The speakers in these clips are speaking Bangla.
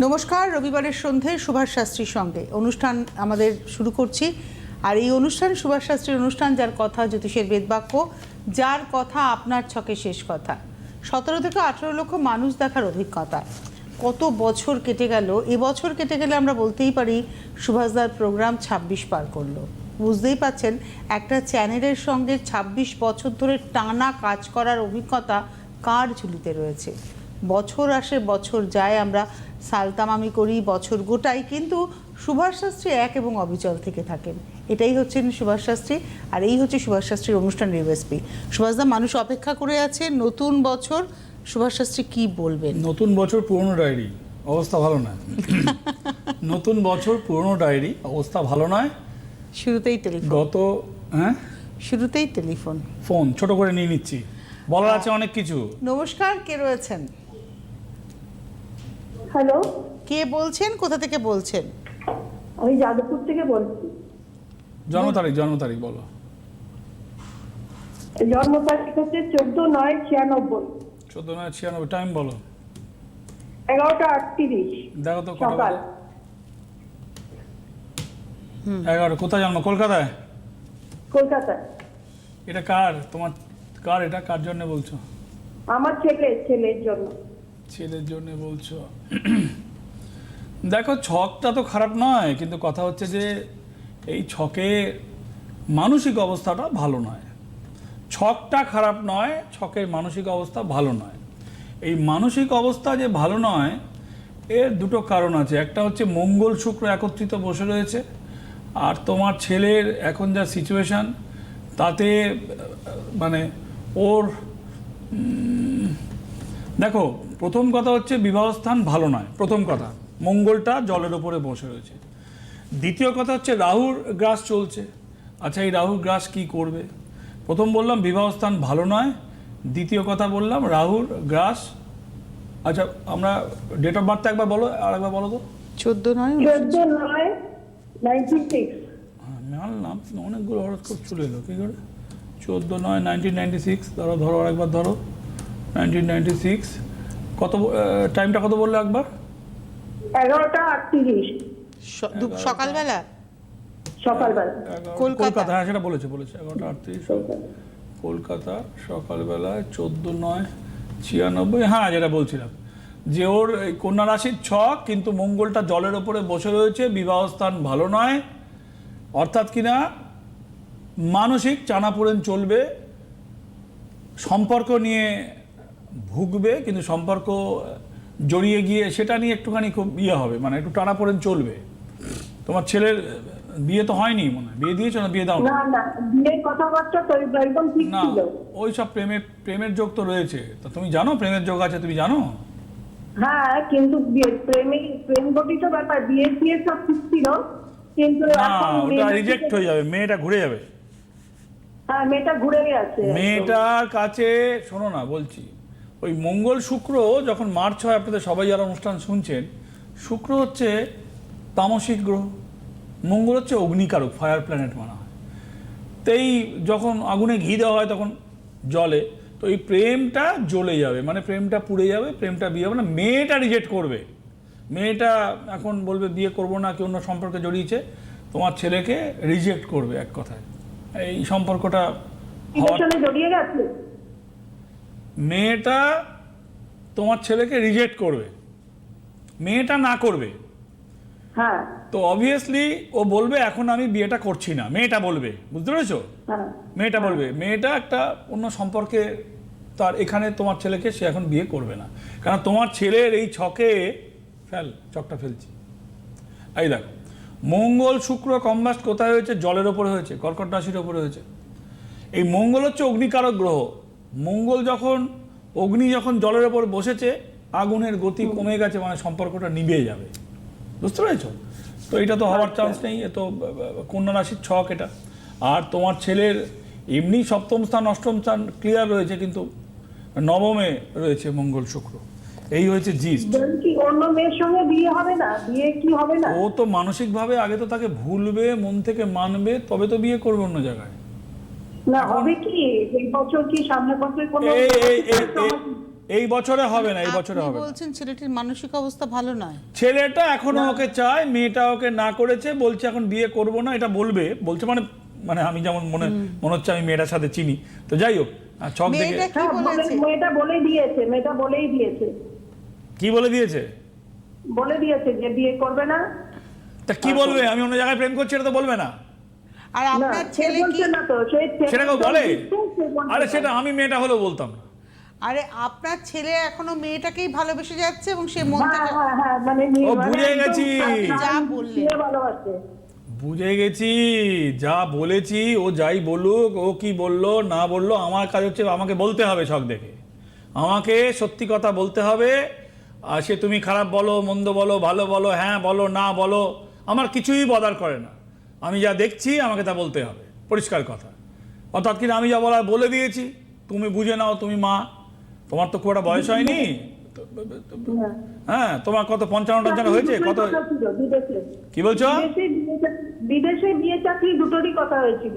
নমস্কার, রবিবারের সন্ধ্যে সুভাষ শাস্ত্রীর সঙ্গে অনুষ্ঠান আমাদের শুরু করছি। আর এই অনুষ্ঠান সুভাষ শাস্ত্রীর অনুষ্ঠান, যার কথা জ্যোতিষের বেদবাক্য, যার কথা আপনার ছকে শেষ কথা। 17 থেকে 18 লক্ষ মানুষ দেখার অভিজ্ঞতা। কত বছর কেটে গেল, এবছর কেটে গেলে আমরা বলতেই পারি সুভাষদার প্রোগ্রাম 26 পার করলো। বুঝতেই পাচ্ছেন, একটা চ্যানেলের সঙ্গে 26 বছর ধরে টানা কাজ করার অভিজ্ঞতা কার ঝুলিতে রয়েছে। বছর আসে বছর যায়, আমরা সালতামামি করি, বছর গোটাই, কিন্তু সুভাষ শাস্ত্রী এক এবং অবিচল থেকে থাকেন। এটাই হচ্ছেন সুভাষ শাস্ত্রী, আর এই হচ্ছে সুভাষ শাস্ত্রীর অনুষ্ঠানের ইউএসপি। সুভাষদা, মানুষ অপেক্ষা করে আছে নতুন বছর, সুভাষ শাস্ত্রী কি বলবেন? নতুন বছর পুরনো ডায়েরি, অবস্থা ভালো নয়। নতুন বছর পুরনো ডায়েরি, অবস্থা ভালো নয়। শুরুতেই টেলিফোন, শুরুতেই টেলিফোন, ফোন ছোট করে নিয়ে নিচ্ছি, বলার আছে অনেক কিছু। নমস্কার, কে রয়েছেন? হ্যালো, কে বলছেন, কোথা থেকে বলছেন? আমি যাদবপুর থেকে বলছি। জন্ম তারিখ বলো। জন্ম তারিখ হচ্ছে 14/9/96। 14/9/96। টাইম বলো। 11টা 38। দেখো তো কটা সকাল। বাজে? 11। কোথায় জন্ম? কলকাতায়? কলকাতায়। এটা কার? তোমার কার? এটা কার জন্য বলছো? আমার ছেলের জন্য। ছেলের জন্য বলছো। দেখো, ছকটা তো খারাপ নয়, কিন্তু কথা হচ্ছে যে এই ছকে মানসিক অবস্থাটা ভালো নয়। ছকটা খারাপ নয়, ছকের মানসিক অবস্থা ভালো নয়। এই মানসিক অবস্থা যে ভালো নয়, এর দুটো কারণ আছে। একটা হচ্ছে মঙ্গল শুক্র একত্রিত বসে রয়েছে, আর তোমার ছেলের এখন যা সিচুয়েশান, তাতে মানে ওর দেখো, প্রথম কথা হচ্ছে বিবাহস্থান ভালো নয়। প্রথম কথা, মঙ্গলটা জলের ওপরে বসে রয়েছে। দ্বিতীয় কথা হচ্ছে রাহুর গ্রাস চলছে। আচ্ছা, এই রাহুর গ্রাস কি করবে? প্রথম বললাম বিবাহস্থান ভালো নয়, দ্বিতীয় কথা বললাম রাহুর গ্রাস। আচ্ছা, আমরা ডেট অফ বার্থ একবার বলো, আর একবার বলো তো। 14/9/96। হ্যাঁ, মানলাম, অনেকগুলো হরস্কোপ চলে এলো কী করে? 14/9/1996। ধরো আরেকবার ধরো, 1996। কত টাইমটা কত বললে একবার? 11টা 38। সকালবেলা, সকালবেলা। কলকাতা। হ্যাঁ, সেটা বলেছে 11টা 38 কলকাতা, সকালবেলায় 14/9/96। হ্যাঁ, যেটা বলছিলাম যে ওর এই কন্যা রাশির ছক, কিন্তু মঙ্গলটা জলের ওপরে বসে রয়েছে, বিবাহস্থান ভালো নয়। অর্থাৎ কিনা মানসিক টানাপোড়েন চলবে, সম্পর্ক নিয়ে ভুগবে, কিন্তু সম্পর্ক জড়িয়ে গিয়ে সেটা নিয়ে একটুখানি খুব হবে, মানে একটু টানাপোড়েন চলবে। তোমার ছেলের বিয়ে তো হয়নি মনে হয়? বিয়ে দিয়েছো না বিয়ে দাও? না, বিয়ের কথাবার্তা তো একদম ঠিক না, ছিল। ওই সব প্রেমের যোগ তো রয়েছে। তা তুমি জানো প্রেমের যোগ আছে? তুমি জানো? হ্যাঁ, কিন্তু প্রেম গঠিত ব্যাপার, বিয়ে সব ঠিক ছিল, কিন্তু না, এখন ওটা রিজেক্ট হয়ে যাবে, মেয়েটা ঘুরে যাবে। হ্যাঁ, মেয়েটা ঘুরে গেছে। মেয়েটার কাছে শোনো না, বলছি, ওই মঙ্গল শুক্র যখন মার্চ হয়, আপনাদের সবাই যারা অনুষ্ঠান শুনছেন, শুক্র হচ্ছে তামসিক গ্রহ, মঙ্গল হচ্ছে অগ্নিকারক, ফায়ার প্ল্যানেট মানা হয়। তো এই যখন আগুনে ঘি দেওয়া হয় তখন জলে, তো এই প্রেমটা জ্বলে যাবে, মানে প্রেমটা পুড়ে যাবে, প্রেমটা বিয়ে হবে না। মেয়েটা রিজেক্ট করবে, মেয়েটা এখন বলবে বিয়ে করবো না, কি অন্য সম্পর্কে জড়িয়েছে, তোমার ছেলেকে রিজেক্ট করবে। এক কথায় এই সম্পর্কটা জড়িয়ে গেছে। মেয়েটা তোমার ছেলেকে রিজেক্ট করবে, মেয়েটা না করবে। হ্যাঁ, তো অবভিয়াসলি ও বলবে এখন আমি বিয়েটা করছি না, মেয়েটা বলবে, বুঝতে পেরেছো? মেয়েটা বলবে, মেয়েটা একটা অন্য সম্পর্কে, তার এখানে তোমার ছেলেকে সে এখন বিয়ে করবে না, কারণ তোমার ছেলের এই ছকে ছকটা ফেলছি। এই দেখো, মঙ্গল শুক্র কম্বাস্ট কোথায় হয়েছে? জলের ওপরে হয়েছে, কর্কট রাশির ওপরে হয়েছে। এই মঙ্গল হচ্ছে অগ্নিকারক গ্রহ। মঙ্গল যখন যখন জলের ওপর বসেছে, আগুনের গতি কমে গেছে, মানে সম্পর্কটা নিভে যাবে, বুঝতে পেরেছ? তো এটা তো হওয়ার চান্স নেই, এ তো কন্যা রাশির ছক এটা। আর তোমার ছেলের এমনি সপ্তম স্থান অষ্টম স্থান ক্লিয়ার রয়েছে, কিন্তু নবমে রয়েছে মঙ্গল শুক্র। এই হয়েছে জিস্ট। অন্য মেয়ের সঙ্গে বিয়ে হবে না? বিয়ে কি হবে না? ও তো মানসিকভাবে আগে তো তাকে ভুলবে, মন থেকে মানবে, তবে তো বিয়ে করবে অন্য জায়গায়। না, হবে কি এই বছর, কি সামনের বছর কোনো এই বছরে হবে না, এই বছরে আপনি হবে না। বলছেন ছেলেটির মানসিক অবস্থা ভালো নয়। ছেলেটা এখনো ওকে চায়, মেয়েটা ওকে না করেছে, বলছে এখন বিয়ে করব না, এটা বলছে মানে মানে আমি যেমন মনে হচ্ছে আমি মেয়েটার সাথে চিনি, তো যাই হোক ছক দেখে। মেয়েটা কি হ্যাঁ, বলেছে? মেয়েটা বলে দিয়েছে, মেয়েটা বলেই দিয়েছে, কি বলে দিয়েছে? বলে দিয়েছে যে বিয়ে করবে না। তা কি বলবে, আমি অন্য জায়গায় প্রেম করছি এটা তো বলবে না। আর না, আপনার সে ছেলে কি? বলছে না তো, সে সেটা কেউ বলে? সে বলছে আরে না। সেটা আমি মেয়েটা হলেও বলতাম না। আরে আপনার ছেলে এখনো মেয়েটাকেই ভালোবেসে যাচ্ছে এবং সে মন হ্যাঁ, থেকে হ্যাঁ, হ্যাঁ, মানে ও, মানে বুঝে একদম গেছি। যা বললেন। সে ভালোবাসে। বুঝে গেছি, যা বলেছি, ও যাই বলুক, ও কি বললো না বললো, আমার কাজ হচ্ছে আমাকে বলতে হবে ছক দেখে, আমাকে সত্যি কথা বলতে হবে। আর সে তুমি খারাপ বলো, মন্দ বলো, ভালো বলো, হ্যাঁ বলো, না বলো, আমার কিছুই বদার করে না। আমি যা দেখছি আমাকে তা বলতে হবে, পরিষ্কার কথা। অর্থাৎ কিনা আমি যা বলার বলে দিয়েছি, তুমি বুঝে নাও, তুমি মা, তোমার তো খুব একটা বয়স হয়নি। হ্যাঁ। হ্যাঁ, তোমার কত 55 হয়েছে কত? কথা ছিল, বিদেশে। কি বলছো? বিদেশে বিয়ে চাকরি দুটোরই কথা হয়েছিল।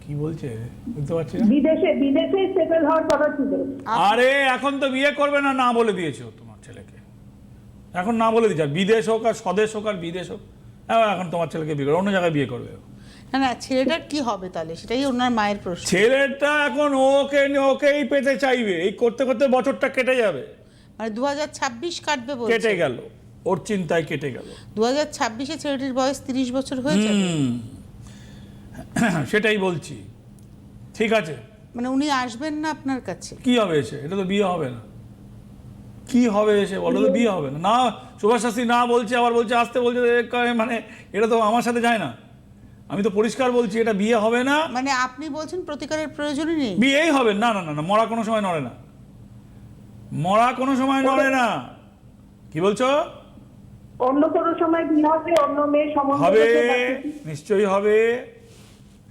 কি বলছে বুঝতে পারছি না। বিদেশে সেটেল হওয়ার কথা ছিল। আরে এখন তো বিয়ে করবে না, না বলে দিয়েছো তোমার ছেলেকে, এখন না বলে দিয়েছে। আর বিদেশ হোক আর স্বদেশ হোক আর বিদেশ হোক, এখন তোমার ছেলেকে বিয়ে করবে, অন্য জায়গায় বিয়ে করবে। না না, ছেলেটার কি হবে তাহলে, সেটাই ওনার মায়ের প্রশ্ন। ছেলেটা এখন ওকেই পেতে চাইবে, এই করতে করতে বছরটা কেটে যাবে। মানে 2026 কাটবে বলছে। কেটে গেল, ওর চিন্তায় কেটে গেল। 2026-এ ছেলেটির বয়স 30 বছর হয়ে যাবে। সেটাই বলছি। ঠিক আছে, মানে উনি আসবেন না আপনার কাছে? কি হবে এসে? এটা তো বিয়ে হবে না। কি হবে এসে বলো তো? বিয়ে হবে না। না, সুভাষ শাস্ত্রী না বলছে, আবার বলছে আসতে, বলছে মানে এটা তো আমার সাথে যায় না। আমি তো পরিষ্কার বলছি এটা বিয়ে হবে না। মানে আপনি বলছেন প্রতিকারের প্রয়োজনই নেই? বিয়েই হবে না। না না না, মরা কোনো সময় নড়ে না, মরা কোনো সময় নড়ে না। কি বলছো? অন্য কোনো সময় বিয়ে হবে, অন্য মেয়ে সম্বন্ধ হবে, দেখে নিশ্চয়ই হবে,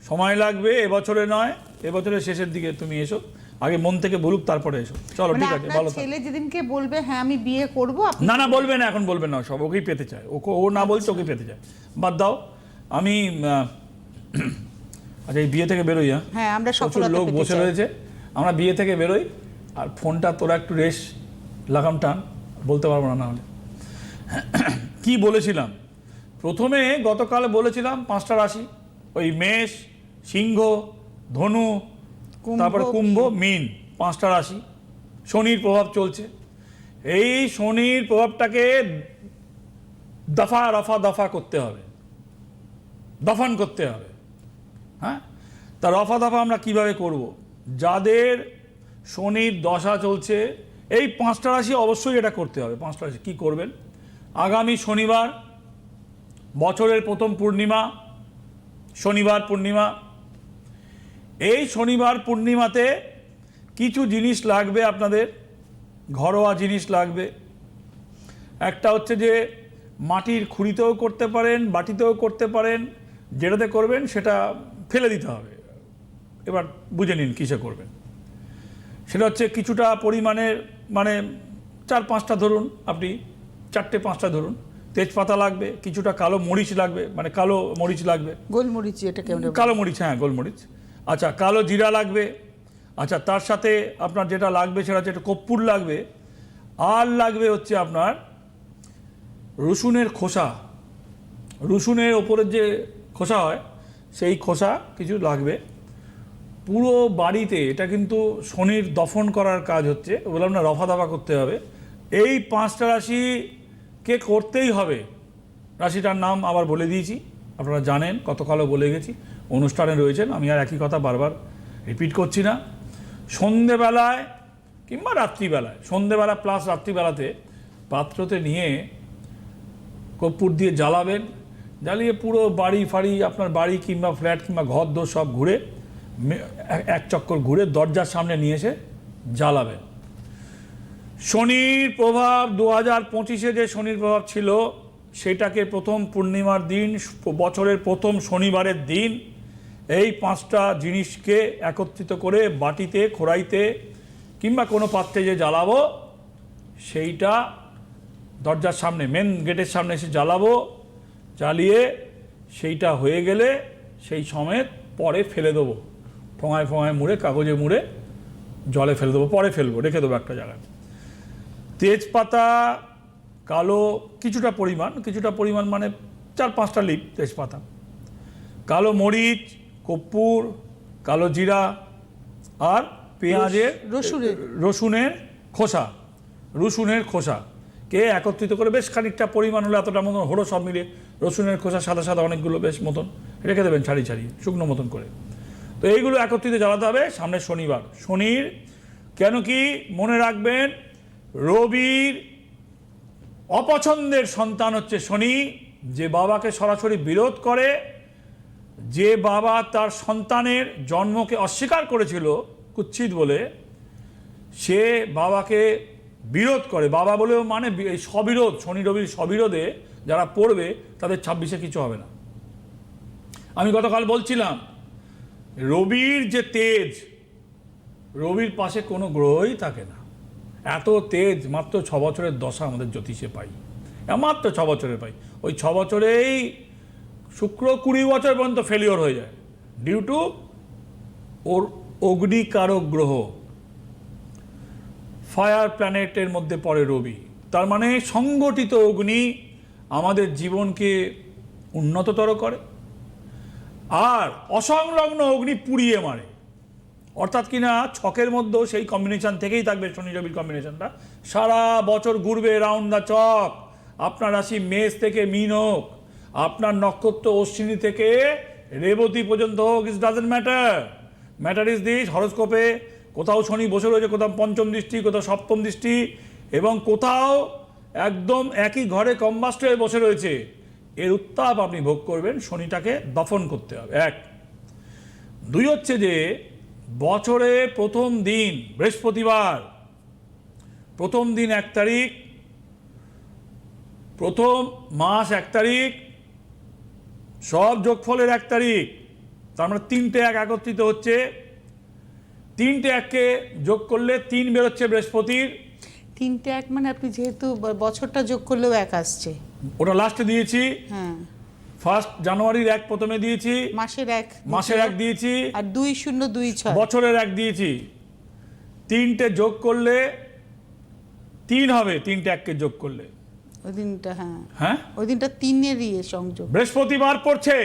সময় লাগবে, এবছরে নয়, এবছরের শেষের দিকে তুমি এসো, আগে মন থেকে বলুক তারপরে এসো। চলো মানে ঠিক আছে, আপনার ভালো থাকো। ছেলে যেদিনকে বলবে হ্যাঁ আমি বিয়ে করব, আপনি না না, বলবে না, এখন বলবে না, সব ওকেই পেতে চায়, ও না বলছে, ওকেই পেতে চায়। বাদ দাও, আমি আচ্ছা এই বিয়ে থেকে বেরোই। হ্যাঁ, আমরা প্রচুর সফলতা লোক পেতে বসে চাই। রয়েছে, আমরা বিয়ে থেকে বেরোই। আর ফোনটা তোরা একটু রেশ লাগাম টান, বলতে পারবো না হলে। কি বলেছিলাম প্রথমে? গতকাল বলেছিলাম 5টা রাশি, ওই মেষ, সিংহ, ধনু, তারপরে কুম্ভ, মীন, 5টা রাশি। শনির প্রভাব চলছে, এই শনির প্রভাবটাকে দফা করতে হবে, দফন করতে হবে। হ্যাঁ, তা রফা দফা আমরা কিভাবে করব? যাদের শনির দশা চলছে, এই 5টা রাশি অবশ্যই এটা করতে হবে। 5টা রাশি কী করবেন? আগামী শনিবার, বছরের প্রথম পূর্ণিমা, শনিবার পূর্ণিমা, এই শনিবার পূর্ণিমাতে কিছু জিনিস লাগবে আপনাদের, ঘরোয়া জিনিস লাগবে। একটা হচ্ছে যে মাটির খুঁড়িতেও করতে পারেন, বাটিতেও করতে পারেন, যেটাতে করবেন সেটা ফেলে দিতে হবে। এবার বুঝে নিন কিসে করবেন। সেটা হচ্ছে কিছুটা পরিমাণের, মানে 4-5টা ধরুন, আপনি 4-5টা ধরুন, তেজপাতা লাগবে, কিছুটা কালো মরিচ লাগবে, মানে কালো মরিচ লাগবে, গোলমরিচ এটাকে আমরা বলি। কালো মরিচ, হ্যাঁ গোলমরিচ। আচ্ছা, কালো জিরা লাগবে। আচ্ছা, তার সাথে আপনার যেটা লাগবে সেটা হচ্ছে একটা কর্পূর লাগবে। আর লাগবে হচ্ছে আপনার রসুনের খোসা, রসুনের ওপরের যে খোসা হয় সেই খোসা কিছু লাগবে। পুরো বাড়িতে এটা কিন্তু শনির দফন করার কাজ হচ্ছে, বললাম না রফা দফা করতে হবে। এই 5টা রাশিকে করতেই হবে। রাশিটার নাম আবার বলে দিয়েছি, আপনারা জানেন, গতকালও বলে গেছি, অনুষ্ঠানে রয়েছেন, আমি আর একই কথা বারবার রিপিট করছি না। সন্ধেবেলায় কিংবা রাত্রিবেলায়, সন্ধেবেলা প্লাস রাত্রিবেলাতে পাত্রতে নিয়ে কর্পূর দিয়ে জ্বালাবেন, জ্বালিয়ে পুরো বাড়ি ফাড়ি, আপনার বাড়ি কিংবা ফ্ল্যাট কিংবা ঘর দোর সব ঘুরে এক চক্কর ঘুরে দরজার সামনে নিয়ে এসে জ্বালাবেন। শনির প্রভাব 2025-এ যে শনির প্রভাব ছিল সেটাকে প্রথম পূর্ণিমার দিন, বছরের প্রথম শনিবারের দিন, এই 5টা জিনিসকে একত্রিত করে বাটিতে, খোড়াইতে কিংবা কোনো পাত্রে যে জ্বালাবো, সেইটা দরজার সামনে, মেন গেটের সামনে এসে জ্বালাবো। জ্বালিয়ে সেইটা হয়ে গেলে সেই সমেত পরে ফেলে দেবো, ঠোঙায় ফোঙায় মুড়ে, কাগজে মুড়ে জলে ফেলে দেবো, পরে ফেলবো, রেখে দেবো একটা জায়গায়। তেজপাতা কালো কিছুটা পরিমাণ মানে 4-5টা লিফ তেজপাতা, কালো মরিচ, কর্পূর, কালো জিরা আর পেঁয়াজের রসুনের খোসাকে একত্রিত করে বেশ খানিকটা পরিমাণ হলো, এতটা মতন হলো সব মিলিয়ে, রসুনের খোসা সাদা সাদা অনেকগুলো বেশ মতন রেখে দেবেন ছাড়িয়ে শুকনো মতন করে। তো এইগুলো একত্রিত জ্বালাতে হবে সামনে শনিবার। শনির কেন কি মনে রাখবেন, রবির অপছন্দের সন্তান হচ্ছে শনি, যে বাবাকে সরাসরি বিরোধ করে, যে বাবা তার সন্তানের জন্মকে অস্বীকার করেছিল কুৎসিত বলে, সে বাবাকে বিরোধ করে। বাবা বলেও মানে সবিরোধ, শনি রবির সবিরোধে যারা পড়বে তাদের 26-এ কিছু হবে না। আমি গতকাল বলছিলাম রবির যে তেজ, রবির পাশে কোনো গ্রহই থাকে না। এত তেজ মাত্র 6 বছরের দশা আমাদের জ্যোতিষে পাই, মাত্র 6 বছরে পাই। ওই 6 বছরেই শুক্র 20 বছর পর্যন্ত ফেলিওর হয়ে যায় ডিউ টু ওর অগ্নিকারক গ্রহ, ফায়ার প্ল্যানেটের মধ্যে পড়ে রবি। তার মানে সংগঠিত অগ্নি আমাদের জীবনকে উন্নততর করে, আর অসংলগ্ন অগ্নি পুড়িয়ে মারে। অর্থাৎ কিনা ছকের মধ্যেও সেই কম্বিনেশন থেকেই থাকবে শনি রবির কম্বিনেশনটা, সারা বছর ঘুরবে রাউন্ড দ্য চক। আপনার রাশি মেষ থেকে মীন হোক, আপনার নক্ষত্র অশ্বিনী থেকে রেবতী পর্যন্ত হোক, it doesn't matter is this, হরোস্কোপে কোথাও শনি বসে রয়েছে, কোথাও পঞ্চম দৃষ্টি, কোথাও সপ্তম দৃষ্টি, এবং কোথাও একদম একই ঘরে কম্বাস্ট হয়ে বসে রয়েছে, এর উত্তাপ আপনি ভোগ করবেন। শনিটাকে দফন করতে হবে, 1। 2 হচ্ছে যে বছরে প্রথম দিন বৃহস্পতিবার, প্রথম দিন 1 তারিখ, প্রথম মাস 1 তারিখ, সব যোগফলের 1 তারিখ, তার মানে 3টে 1 একত্রিত হচ্ছে। 3টে 1কে যোগ করলে 3 বেরোচ্ছে বৃহস্পতির। 3টে 1 মানে আপনি যেহেতু বছরটা যোগ করলেও 1 আসছে, ওটা লাস্টে দিয়েছি। হ্যাঁ, 1 জানুয়ারির 1 প্রথমে দিয়েছি, মাসের 1 দিয়েছি, আর 2026 বছরের 1 দিয়েছি। 3টে যোগ করলে 3 হবে, 3টে 1কে যোগ করলে ওই দিনটা, হ্যাঁ ওই দিনটা 3-এরই সংযোগ। বৃহস্পতিবার পড়ছে,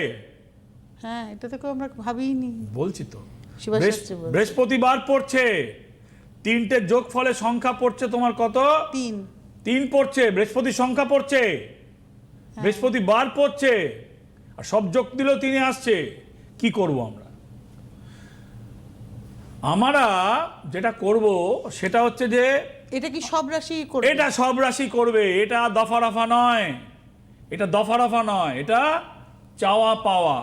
হ্যাঁ, এটা তো আমরা ভাবিনি, বলছি তো শিবাশাস্ত্রী বলছে। বৃহস্পতিবার পড়ছে, 3টে যোগ ফলে সংখ্যা পড়ছে তোমার কত? 3 পড়ছে, বৃহস্পতির সংখ্যা পড়ছে, বৃহস্পতিবার পড়ছে, আর সব যোগ দিলেও 3 আসছে। কি করব আমরা যেটা করব সেটা হচ্ছে যে এটা কি সব রাশি করবে? এটা সব রাশি করবে, এটা দফা রফা নয়, এটা চাওয়া পাওয়া।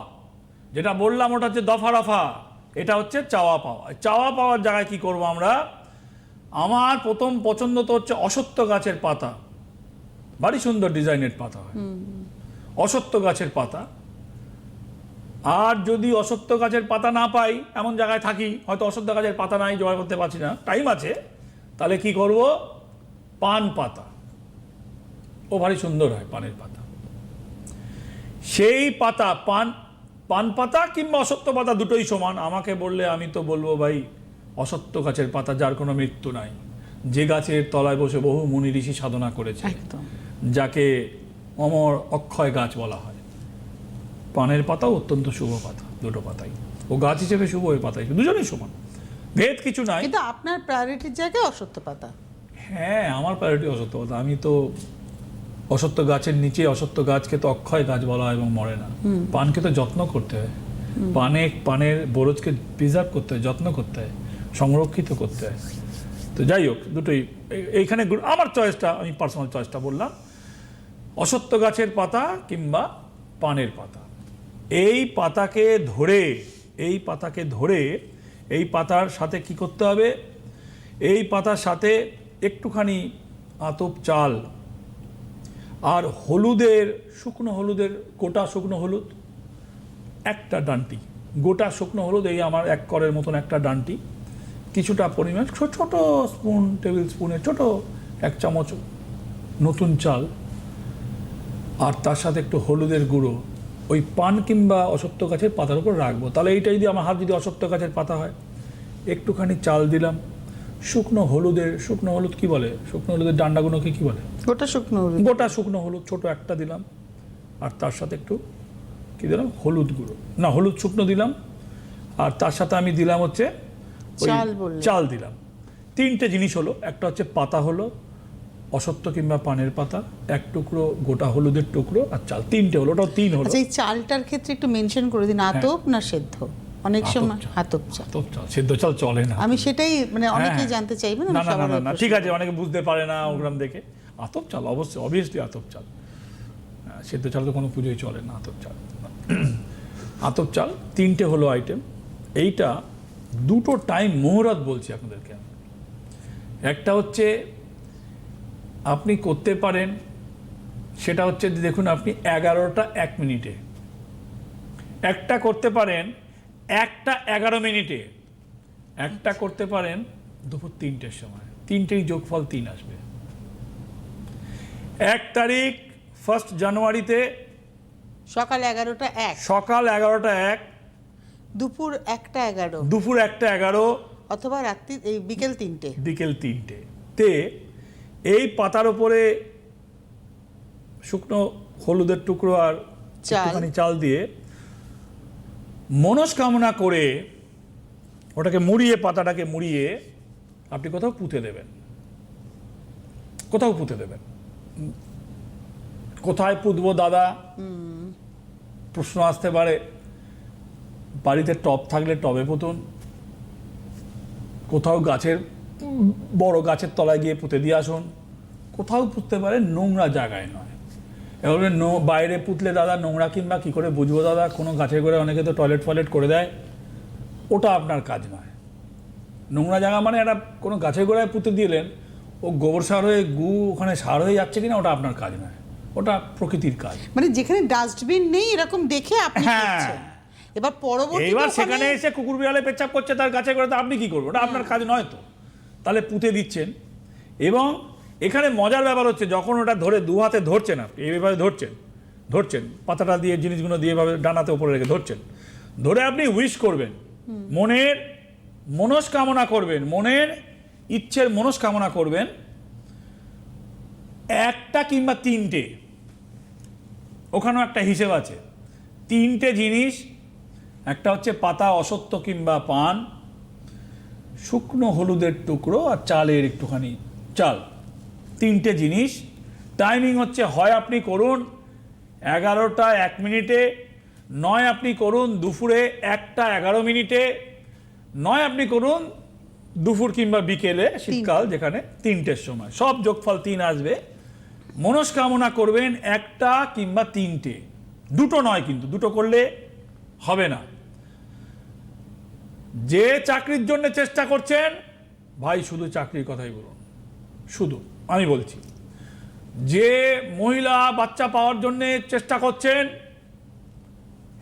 যেটা বললাম ওটা হচ্ছে দফা রফা, এটা হচ্ছে চাওয়া পাওয়া। চাওয়া পাওয়ার জায়গায় কি করব আমরা? আমার প্রথম পছন্দ তো হচ্ছে অশ্বত্থ গাছের পাতা, ভারী সুন্দর ডিজাইনের পাতা হয় অশ্বত্থ গাছের পাতা। আর যদি অশ্বত্থ গাছের পাতা না পাই, এমন জায়গায় থাকি হয়তো অশ্বত্থ গাছের পাতা নাই, জোগাড় করতে পারছি না, টাইম আছে, তাহলে কি করব? পান পাতা, ও ভারী সুন্দর হয় পানের পাতা। সেই পাতা পান পাতা কিংবা অশ্বত্থ পাতা দুটোই সমান। আমাকে বললে আমি তো বলবো ভাই অশ্বত্থ গাছের পাতা, যার কোনো মৃত্যু নাই, যে গাছের তলায় বসে বহু মুনি ঋষি সাধনা করেছে, যাকে অমর অক্ষয় গাছ বলা হয়। পানের পাতাও অত্যন্ত শুভ পাতা, দুটো পাতাই, ও গাছ হিসেবে শুভ, ওই পাতাই, দুজনেই সমান, ভেদ কিছু নাই। কিন্তু আপনার প্রায়োরিটির জায়গায় অশ্বত্থ পাতা। হ্যাঁ, আমার প্রায়োরিটি অশ্বত্থ পাতা। আমি তো অশ্বত্থ গাছের নিচে, অশ্বত্থ গাছকে তো অক্ষয় গাছ বলা হয় এবং মরে না। পানকে তো যত্ন করতে হয়, পানের বরজকে প্রিজার্ভ করতে হয়, যত্ন করতে হয়, সংরক্ষিত করতে হয়। তো যাই হোক, দুটোই এইখানে আমার চয়েসটা, আমি পার্সোনাল চয়েসটা বললাম, অশ্বত্থ গাছের পাতা কিংবা পানের পাতা। এই পাতাকে ধরে এই পাতার সাথে কি করতে হবে? এই পাতার সাথে একটুখানি আতপ চাল আর শুকনো হলুদের, গোটা শুকনো হলুদ একটা ডান্টি, গোটা শুকনো হলুদ, এই আমার 1 করের মতন একটা ডান্টি, কিছুটা পরিমাণ ছোট স্পুন, টেবিল স্পুনের ছোট 1 চামচ নতুন চাল, আর তার সাথে একটু হলুদের গুঁড়ো ওই পান কিংবা অশ্বত্থ গাছের পাতার উপর রাখবো। তাহলে এইটা যদি আমার হাত যদি অশ্বত্থ গাছের পাতা হয়, একটুখানি চাল দিলাম, শুকনো হলুদ কি বলে, শুকনো হলুদের ডান্ডাগুলোকে কি বলে, গোটা শুকনো হলুদ। গোটা শুকনো হলুদ ছোট একটা দিলাম, আর তার সাথে একটু কি দিলাম, হলুদ গুঁড়ো, না হলুদ শুকনো দিলাম, আর তার সাথে আমি দিলাম হচ্ছে ওই চাল বললেন। চাল দিলাম। 3টে জিনিস হলো, একটা হচ্ছে পাতা হলো অসত্য কিংবা পানের পাতা, এক টুকরো গোটা হলুদের টুকরো, আর চাল, 3টে হলো, ওটাও 3 হলো। আচ্ছা, এই চালটার ক্ষেত্রে একটু মেনশন করে দিন, আতপ না সেদ্ধ? অনেক সময় আতপ চাল। আতপ চাল, সেদ্ধ চাল চলে না। আমি সেটাই মানে অনেকেই হ্যাঁ। জানতে চাইবেন। না না না না, ঠিক আছে, অনেকে বুঝতে পারে না ওগ্রাম দেখে। আতপ চাল অবশ্যই, অবভিয়াসলি আতপ চাল। সেদ্ধ চাল তো কোনো পুজোই চলে না, আতপ চাল। আতপ চাল 3টে হলো আইটেম। এইটা 2টো টাইম মুহূর্ত বলছি আপনাদেরকে আমি। একটা হচ্ছে আপনি করতে পারেন, সেটা হচ্ছে দেখুন আপনি 11টা 1 মিনিটে, একটা করতে পারেন 1টা 11 মিনিটে, একটা করতে পারেন দুপুর 3টের সময়। 3টেই যোগফল 3 আসবে। 1 তারিখ 1 জানুয়ারিতে সকাল 11টা 1, সকাল 11টা 1, দুপুর 1টা 11, দুপুর 1টা 11, অথবা রাত্রি এই বিকেল 3টে। বিকেল 3টে তে এই পাতার উপরে শুকনো হলুদের টুকরো আর একটুখানি চাল দিয়ে মনস্কামনা করে ওটাকে মুড়িয়ে, পাতাটাকে মুড়িয়ে আপনি কোথাও পুঁতে দেবেন। কোথাও পুঁতে দেবেন। কোথায় পুঁতবো দাদা প্রশ্ন আসতে পারে। বাড়িতে টব থাকলে টবে পুঁতুন, কোথাও গাছের বড় গাছের তলায় গিয়ে পুঁতে দিয়ে আসুন, কোথাও পুঁততে পারে, নোংরা জায়গায় নয়। এবারে বাইরে পুঁতলে দাদা নোংরা কিংবা কী করে বুঝবো দাদা, কোনো গাছের গোড়ায় অনেকে তো টয়লেট করে দেয়, ওটা আপনার কাজ নয়। নোংরা জায়গা মানে একটা কোনো গাছের গোড়ায় পুঁতে দিলেন, ও গোবর সার হয়ে ওখানে সার হয়ে যাচ্ছে কিনা, ওটা আপনার কাজ নয়, ওটা প্রকৃতির কাজ। মানে যেখানে ডাস্টবিন নেই এরকম দেখে আপনি করছেন। এবার পরবর্তীতে এইবার সেখানে এসে কুকুর বিড়ালে পেচ্ছাপ করছে তার গাছে করে, তো আপনি কি করবেন? ওটা আপনার কাজ নয় তো। তাহলে পুঁতে দিচ্ছেন। এবং এখানে মজার ব্যাপার হচ্ছে, যখন ওটা ধরে 2 হাতে ধরছেন, আপনি এইভাবে ধরছেন পাতাটা দিয়ে, জিনিসগুলো দিয়ে এভাবে ডানাতে উপরে রেখে ধরছেন, ধরে আপনি উইশ করবেন, মনের মনস্কামনা করবেন, মনের ইচ্ছের মনস্কামনা করবেন, 1টা কিংবা 3টে, ওখানেও একটা হিসেব আছে। 3টে জিনিস, একটা হচ্ছে পাতা অসত্য কিংবা পান, শুকনো হলুদের টুকরো আর চালের একটুখানি চাল, 3টে জিনিস। টাইমিং হচ্ছে, হয় আপনি করুন 11টা 1 মিনিটে, নয় আপনি করুন দুপুরে 1টা 11 মিনিটে, নয় আপনি করুন দুপুর কিংবা বিকেলে, শীতকাল যেখানে 3টের সময়। সব যোগফল 3 আসবে। মনস্কামনা করবেন 1টা কিংবা 3টে, 2টো নয়, কিন্তু 2টো করলে হবে না। যে চাকরির জন্য চেষ্টা করছেন ভাই, শুধু চাকরির কথাই বলুন, শুধু আমি বলছি। যে মহিলা বাচ্চা পাওয়ার জন্য চেষ্টা করছেন,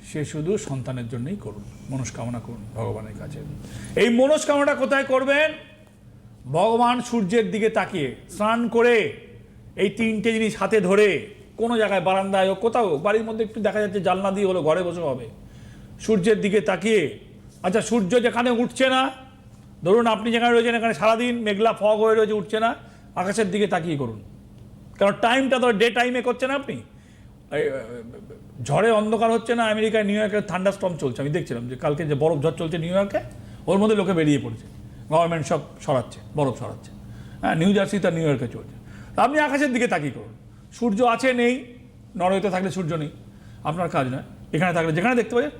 সে শুধু সন্তানের জন্যই করুন, মনস্কামনা করুন ভগবানের কাছে। এই মনস্কামনাটা কোথায় করবেন? ভগবান সূর্যের দিকে তাকিয়ে, স্নান করে, এই 3টে জিনিস হাতে ধরে, কোনো জায়গায় বারান্দায় হোক, কোথাও বাড়ির মধ্যে একটু দেখা যাচ্ছে জানলা দিয়ে হলো, ঘরে বসে হবে, সূর্যের দিকে তাকিয়ে। আচ্ছা, সূর্য যেখানে উঠছে না, ধরুন আপনি যেখানে রয়েছেন এখানে সারাদিন মেঘলা ফগ হয়ে রয়েছে, উঠছে না, আকাশের দিকে তাকিয়ে করুন। কারণ টাইমটা তো ডে টাইমে করছেন আপনি। ঝড়ে অন্ধকার হচ্ছে না, আমেরিকায় নিউ ইয়র্কে থান্ডারস্টর্ম চলছে, আমি দেখছিলাম যে কালকে যে বরফ ঝড় চলছে নিউ ইয়র্কে, ওর মধ্যে লোকে বেরিয়ে পড়েছে, গভর্নমেন্ট সব সরাচ্ছে, বরফ সরাচ্ছে। হ্যাঁ, নিউ জার্সি তার নিউ ইয়র্কে চলছে। আপনি আকাশের দিকে তাকিয়ে করুন। সূর্য আছে নেই, নরওয়েতে থাকলে সূর্য নেই, আপনার কাজ নয়। এখানে থাকলে যেখানে দেখতে পাবেন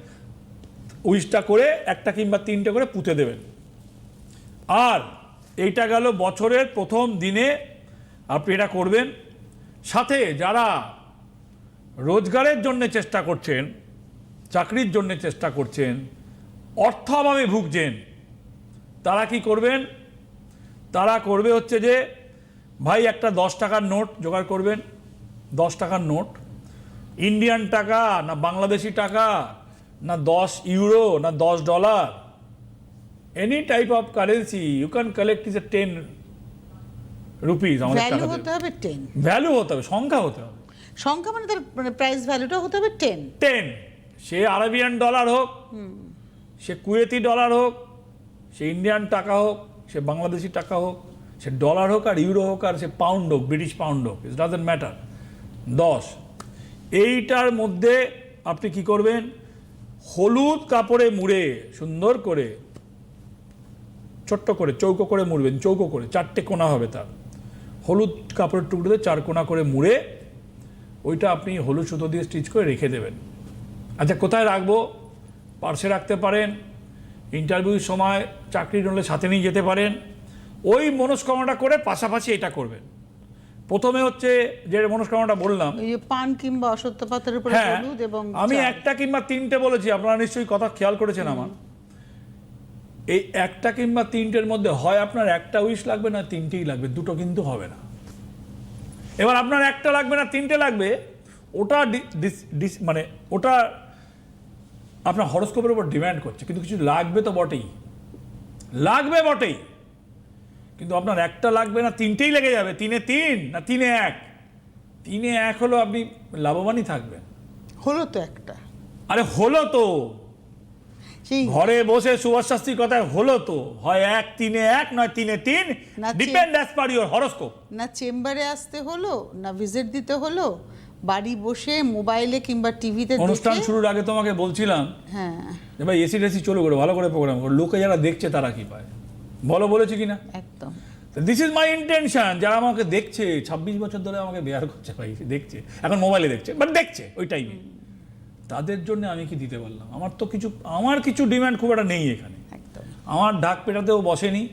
উইশটা করে 1টা কিংবা 3টে করে পুঁতে দেবেন। আর এইটা গেল বছরের প্রথম দিনে আপনি এটা করবেন। সাথে যারা রোজগারের জন্য চেষ্টা করছেন, চাকরির জন্য চেষ্টা করছেন, অর্থাভাবে ভুগছেন, তারা কি করবেন? তারা করবে হচ্ছে যে, ভাই একটা 10 টাকার নোট জোগাড় করবেন। 10 টাকার নোট, ইন্ডিয়ান টাকা না বাংলাদেশি টাকা না 10 ইউরো না $10, any type of currency you can collect is 10 rupees. আমাদের ভ্যালু টাকা হতে হবে 10, ভ্যালু হতে হবে, সংখ্যা হতে হবে, সংখ্যা মানে তার প্রাইস ভ্যালুটা হতে হবে 10। সে আরবিয়ান ডলার হোক, সে কুয়েতি ডলার হোক, সে ইন্ডিয়ান টাকা হোক, সে বাংলাদেশি টাকা হোক, সে ডলার হোক, আর ইউরো হোক, আর সে পাউন্ড হোক, ব্রিটিশ পাউন্ড হোক, ইট ডাজন্ট ম্যাটার। 10, এইটার মধ্যে আপনি কি করবেন, হলুদ কাপড়ে মুড়ে সুন্দর করে ছোট্ট করে চৌকো করে মুড়বেন, চৌকো করে 4টে কোণা হবে তার, হলুদ কাপড়ের টুকরোতে 4 কোণা করে মুড়ে ওইটা আপনি হলুদ সুতো দিয়ে স্টিচ করে রেখে দেবেন। আচ্ছা, কোথায় রাখবো? পার্সে রাখতে পারেন, ইন্টারভিউর সময় চাকরির হলে সাথে নিয়ে যেতে পারেন। ওই মনস্কামনাটা করে পাশাপাশি এটা করবেন। প্রথমে হচ্ছে যে মনস্কামনাটা বললাম, এই যে পান কিংবা অশ্বত্থ পাতার উপরে হ্যাঁ, হলুদ এবং আমি চাল। 1টা কিংবা 3টে বলেছি, আপনারা নিশ্চয়ই কথা খেয়াল করেছেন আমার। এই 1টা কিংবা 3টের মধ্যে হয় আপনার 1টা উইশ লাগবে, না 3টেই লাগবে, দুটো কিন্তু হবে না। এবার আপনার 1টা লাগবে না 3টে লাগবে, ওটা মানে ওটা আপনার হরোস্কোপের উপর ডিমান্ড করছে, কিন্তু কিছু লাগবে তো বটেই, লাগবে বটেই, কিন্তু আপনার 1টা লাগবে না 3টেই লেগে যাবে। 3-এ 3 না 3-এ 1? 3-এ 1 হলো আপনি লাভবানই থাকবেন। হলো তো একটা, আরে হলো তো, সেই ঘরে বসে সুভাষ শাস্ত্রীর কথায় হলো তো, হয় 3-এ 1 নয় 3-এ 3, না, depend as per your horoscope. না চেম্বারে আসতে হলো, না ভিজিট দিতে হলো, বাড়ি বসে মোবাইলে কিংবা টিভিতে অনুষ্ঠান শুরুর আগে তোমাকে বলছিলাম হ্যাঁ যে ভাই এসি টেসি চলে করে ভালো করে প্রোগ্রাম করো, লোকে যারা দেখছে তারা কি পায় বলো, বলেছি কিনা? একদম। This is my intention. যারা আমাকে দেখছে 26 বছর ধরে আমাকে বেয়ার করছে, ভাই দেখছে, এখন মোবাইলে দেখছে, বাট দেখছে ওই টাইমে, তাদের জন্য আমি কি দিতে পারলাম? আমার কিছু ডিমান্ড খুব একটা নেই এখানে, একদম। আমার ঢাক পেটাতেও বসেনি,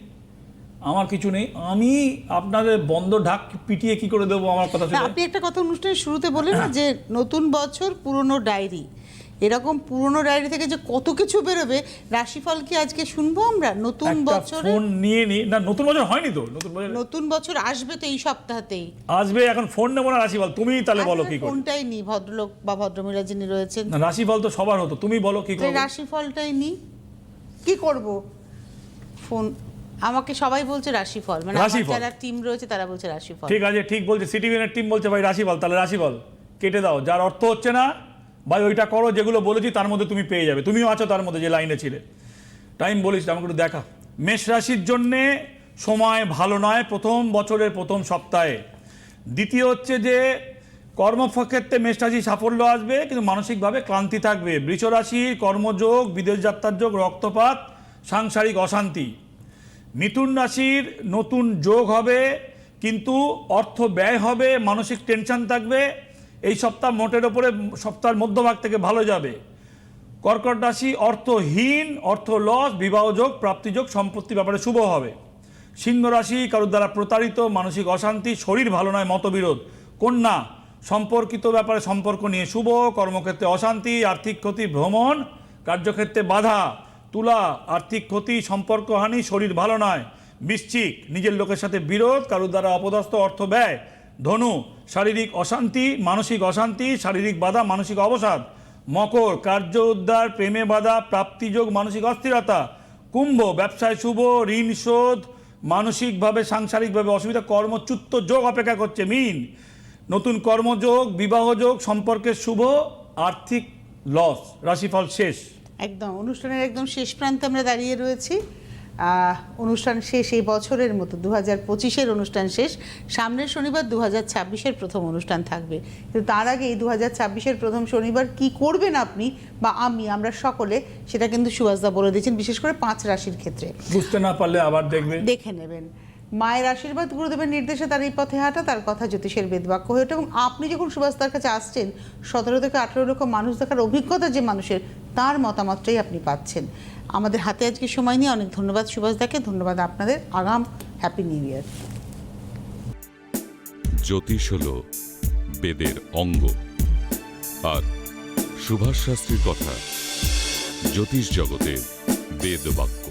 আমার কিছু নেই। আমি আপনাদের বন্ধ ঢাক পিটিয়ে কি করে দেবো? আমার কথা না, শুনে আপনি একটা কথা অনুষ্ঠানের শুরুতে বললেন না যে নতুন বছর পুরনো ডায়েরি, এরকম পুরনো ডায়েরি থেকে যে কত কিছু বেরোবে, রাশিফল কি আজকে শুনবো আমরা? নতুন একটা বছরে ফোন নিয়ে নি না, নতুন বছর হয়নি তো, নতুন বছর আসবে তো এই সপ্তাহতেই আসবে। এখন ফোন নেবো না রাশিফল, তুমি তাহলে বলো কি করে? ফোনটাই নি, ভদ্রলোক বা ভদ্রমহিলা যিনি রয়েছেন, না, রাশিফল তো সবার হতো, তুমি বলো কি করবে? রাশিফলটাই নি, কি করব? ফোন আমাকে সবাই বলছে রাশিফল, মানে আমার রাশিফল। যারা টিম রয়েছে তারা বলছে রাশিফল। ঠিক আছে, ঠিক বলছে, সিটিভিএনের টিম বলছে ভাই রাশিফল, তাহলে রাশিফল কেটে দাও। যার অর্থ হচ্ছে না ভাই ওইটা করো, যেগুলো বলেছি তার মধ্যে তুমি পেয়ে যাবে, তুমিও আছো তার মধ্যে যে লাইনে ছিলে। টাইম বলিস আমাকে একটু দেখা। মেষ রাশির জন্যে সময় ভালো নয় প্রথম বছরের প্রথম সপ্তাহে। দ্বিতীয় হচ্ছে যে কর্মক্ষেত্রে মেষ রাশি সাফল্য আসবে, কিন্তু মানসিকভাবে ক্লান্তি থাকবে। বৃষ রাশির কর্মযোগ, বিদেশ যাত্রার যোগ, রক্তপাত, সাংসারিক অশান্তি। মিথুন রাশির নতুন যোগ হবে, কিন্তু অর্থ ব্যয় হবে, মানসিক টেনশন থাকবে। এই সপ্তাহ মোটের ওপরে সপ্তাহের মধ্যভাগ থেকে ভালো যাবে। কর্কট রাশি অর্থহীন, অর্থ লস, বিবাহযোগ, প্রাপ্তিযোগ, সম্পত্তি ব্যাপারে শুভ হবে। সিংহ রাশি কারোর দ্বারা প্রতারিত, মানসিক অশান্তি, শরীর ভালো নয়, মতবিরোধ। কন্যা সম্পর্কিত ব্যাপারে সম্পর্ক নিয়ে শুভ, কর্মক্ষেত্রে অশান্তি, আর্থিক ক্ষতি, ভ্রমণ, কার্যক্ষেত্রে বাধা। তুলা আর্থিক ক্ষতি, সম্পর্কহানি, শরীর ভালো নয়। বৃশ্চিক নিজের লোকের সাথে বিরোধ, কারোর দ্বারা অপদস্থ, অর্থ ব্যয়। ধনু শারীরিক অশান্তি, মানসিক অশান্তি, শারীরিক বাধা, মানসিক অবসাদ। মকর কার্য উদ্ধার, প্রেমে বাধা, প্রাপ্তিযোগ, মানসিক অস্থিরতা। কুম্ভ ব্যবসায় শুভ, ঋণ শোধ, মানসিকভাবে সাংসারিকভাবে অসুবিধা, কর্মচ্যুত যোগ অপেক্ষা করছে। মীন নতুন কর্মযোগ, বিবাহযোগ, সম্পর্কের শুভ, আর্থিক লস। রাশিফল শেষ। একদম অনুষ্ঠানের একদম শেষ প্রান্তে আমরা দাঁড়িয়ে রয়েছি। অনুষ্ঠান শেষ এই বছরের মতো 2025-এর অনুষ্ঠান শেষ। সামনের শনিবার 2026-এর প্রথম অনুষ্ঠান থাকবে, কিন্তু তার আগে এই 2026-এর প্রথম শনিবার কি করবেন আপনি বা আমরা সকলে, সেটা কিন্তু সুভাষদা বলে দিয়েছেন, বিশেষ করে 5 রাশির ক্ষেত্রে। বুঝতে না পারলে আবার দেখবেন, দেখে নেবেন। মায়ের আশীর্বাদ, গুরুদেবের নির্দেশে তার এই পথে হাঁটা, তার কথা জ্যোতিষের বেদবাক্য হয়ে ওঠে। এবং আপনি যখন সুভাষদার কাছে আসছেন, 17 থেকে 18 লক্ষ মানুষ দেখার অভিজ্ঞতা যে মানুষের, তার মতামতটাই আপনি পাচ্ছেন। আমাদের হাতে আজকে সময় নিয়ে অনেক ধন্যবাদ সুভাষদাকে, ধন্যবাদ আপনাদের। আগাম হ্যাপি নিউ ইয়ার। জ্যোতিষ হলো বেদের অঙ্গ, আর সুভাষ শাস্ত্রীর কথা জ্যোতিষ জগতের বেদবাক্য।